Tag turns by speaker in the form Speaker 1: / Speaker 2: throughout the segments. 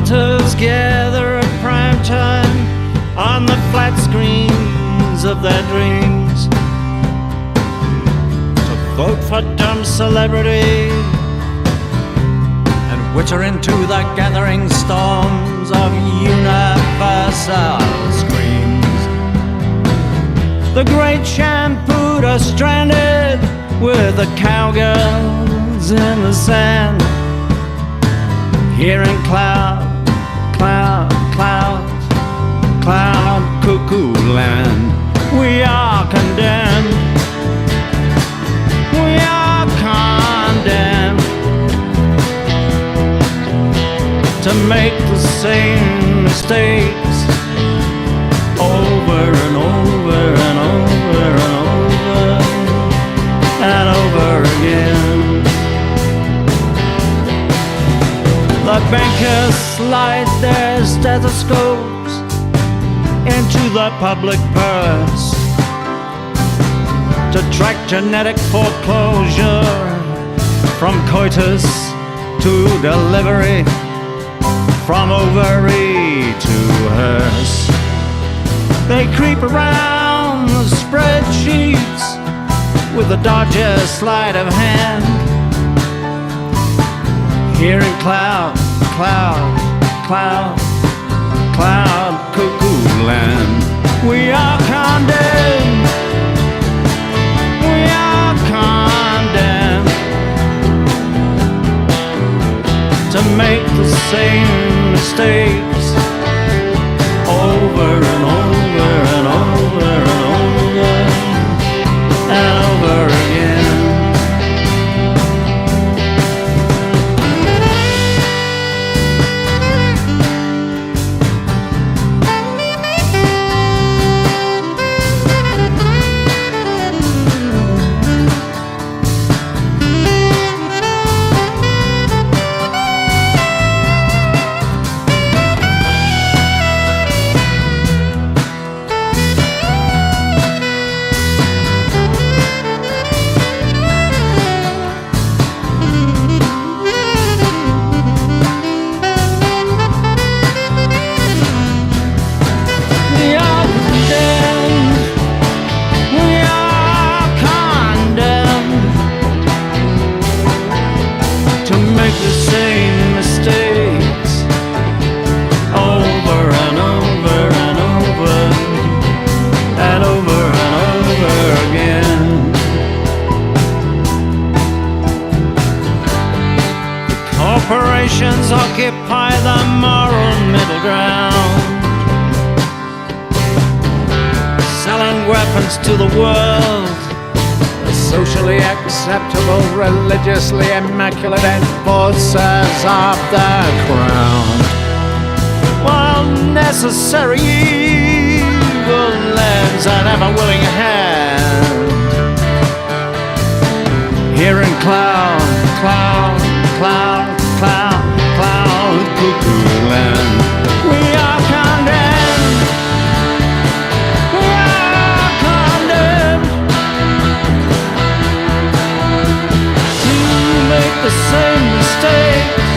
Speaker 1: voters gather at prime time on the flat screens of their dreams to vote for dumb celebrity and witter into the gathering storms of universal screams. The great shampooed are stranded with the cowgirls in the sand, hearing cloud, cloud, cloud, cloud cuckoo land. We are condemned. We are condemned to make the same mistakes over and over and over and over and over again. The bankers slide their stethoscopes into the public purse to track genetic foreclosure from coitus to delivery, from ovary to hearse. They creep around the spreadsheets with a dodgy sleight of hand, hearing cloud, cloud, cloud, cloud cuckoo land. We are condemned. We are condemned to make the same mistakes over and over and over and over and over again. Corporations occupy the moral middle ground, selling weapons to the world, the socially acceptable, religiously immaculate enforcers of the crown, while necessary evil lends an ever-willing hand, hearing cloud, cloud, cloud, cloud, cloud cuckoo land. We are condemned. We are condemned to make the same mistakes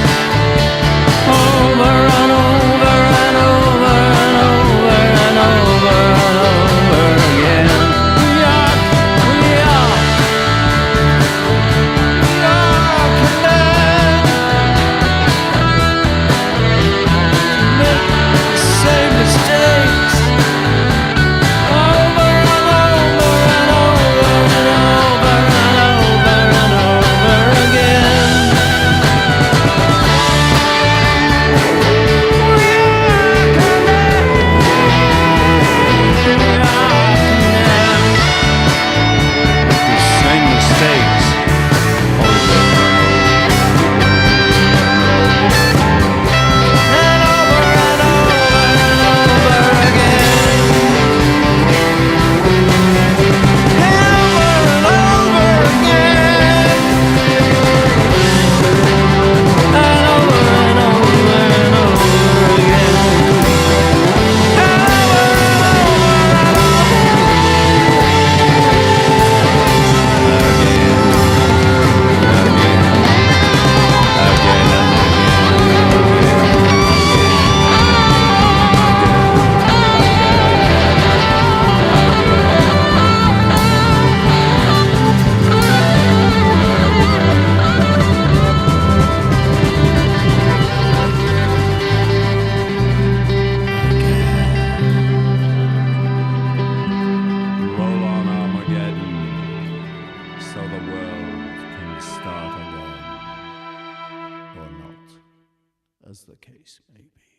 Speaker 1: over and over and over and over and over and over again. We are condemned. Same mistakes over and over and over and over and over and over again. the case may be.